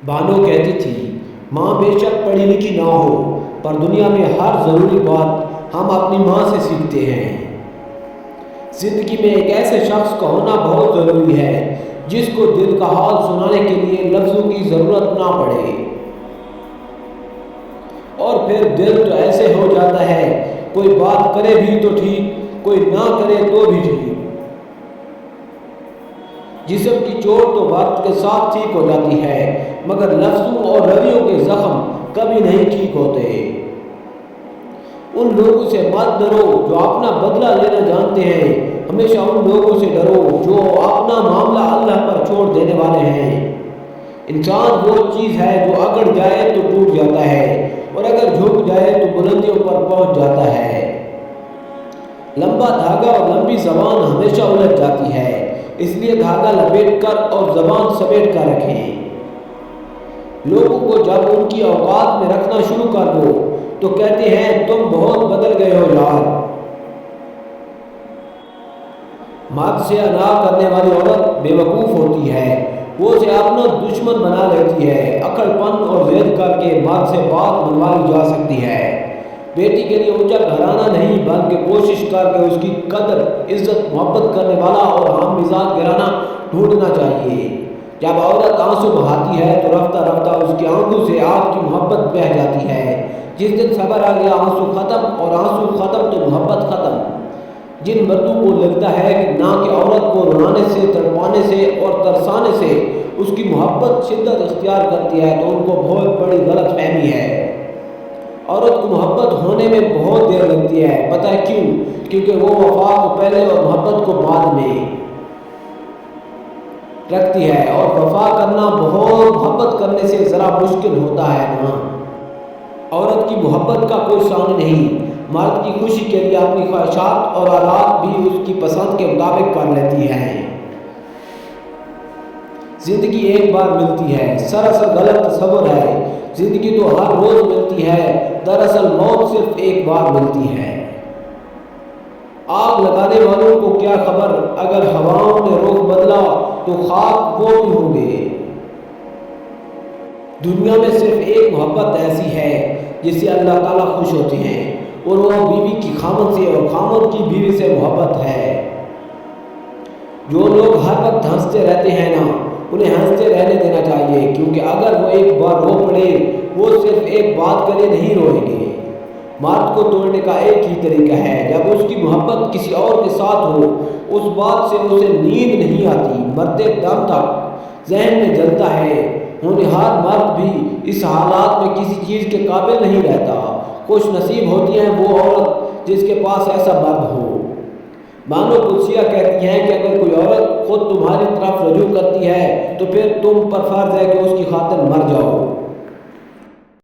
بانو کہتی تھی، ماں بے شک پڑھی لکھی نہ ہو پر دنیا میں ہر ضروری بات ہم اپنی ماں سے سیکھتے ہیں۔ زندگی میں ایک ایسے شخص کا ہونا بہت ضروری ہے جس کو دل کا حال سنانے کے لیے لفظوں کی ضرورت نہ پڑے، اور پھر دل تو ایسے ہو جاتا ہے، کوئی بات کرے بھی تو ٹھیک، کوئی نہ کرے تو بھی ٹھیک۔ جسم کی چوٹ تو وقت کے ساتھ ٹھیک ہو جاتی ہے مگر لفظوں اور رویوں کے زخم کبھی نہیں ٹھیک ہوتے۔ ان لوگوں سے مت ڈرو جو اپنا بدلہ لینا جانتے ہیں، ہمیشہ ان لوگوں سے ڈرو جو اپنا معاملہ اللہ پر چھوڑ دینے والے ہیں۔ انسان وہ چیز ہے جو اگڑ جائے تو ٹوٹ جاتا ہے اور اگر جھک جائے تو بلندیوں پر پہنچ جاتا ہے۔ لمبا دھاگا اور لمبی زبان ہمیشہ الجھ جاتی ہے، اس لیے دھاگا لپیٹ کر اور زبان سمیٹ کر رکھیں۔ لوگوں کو جب ان کی اوقات میں رکھنا شروع کر دو تو کہتے ہیں تم بہت بدل گئے ہو یار۔ مرد سے انا کرنے والی عورت بے وقوف ہوتی ہے، وہ اسے اپنا دشمن بنا لیتی ہے۔ عقل پن اور ضد کر کے مرد سے بات منوائی جا سکتی ہے۔ بیٹی کے لیے اونچا گھرانہ نہیں بلکہ کوشش کر کے اس کی قدر عزت محبت کرنے والا اور ہم مزاج گھرانہ ڈھونڈنا چاہیے۔ جب عورت آنسو بہاتی ہے تو رفتہ رفتہ اس کی آنکھوں سے آپ کی محبت بہہ جاتی ہے۔ جس دن صبر آ گیا آنسو ختم، اور آنسو ختم تو محبت ختم۔ جن مردوں کو لگتا ہے کہ نہ کہ عورت کو رلانے سے، تڑپانے سے اور ترسانے سے اس کی محبت شدت اختیار کرتی ہے تو ان کو بہت بڑی غلط فہمی ہے۔ عورت کو محبت ہونے میں بہت دیر لگتی ہے، پتہ ہے کیوں؟ کیونکہ وہ وفا کو پہلے اور محبت کو بعد میں رکھتی ہے، اور وفا کرنا بہت محبت کرنے سے ذرا مشکل ہوتا ہے نا۔ عورت کی محبت کا کوئی ثانی نہیں، مرد کی خوشی کے لیے اپنی خواہشات اور آلات بھی اس کی پسند کے مطابق کر لیتی ہے۔ زندگی ایک بار ملتی ہے، سراسر غلط تصور ہے۔ زندگی تو ہر روز ملتی ہے، دراصل موت صرف ایک بار ملتی ہے۔ آگ لگانے والوں کو کیا خبر اگر ہواؤں نے رخ بدلا تو خاک وہ بھی ہوں گے۔ دنیا میں صرف ایک محبت ایسی ہے جس سے اللہ تعالیٰ خوش ہوتے ہیں، اور وہ بیوی کی خامن سے اور خامن کی بیوی سے محبت ہے۔ جو لوگ ہر وقت ہنستے رہتے ہیں نا، انہیں ہنستے رہنے دینا چاہیے، کیونکہ اگر وہ ایک بار رو پڑے وہ صرف ایک بات کے لیے نہیں روئیں گے۔ مرد کو توڑنے کا ایک ہی طریقہ ہے، جب اس کی محبت کسی اور کے ساتھ ہو اس بات سے اسے نیند نہیں آتی، مرتے دم تک ذہن میں جلتا ہے۔ ہونہار مرد بھی اس حالات میں کسی چیز کے قابل نہیں رہتا۔ خوش نصیب ہوتی ہے وہ عورت جس کے پاس ایسا مرد ہو۔ بانو قدسیہ کہتی ہیں کہ اگر کوئی عورت خود تمہاری طرف رجوع کرتی ہے تو پھر تم پر فرض ہے کہ اس کی خاطر مر جاؤ۔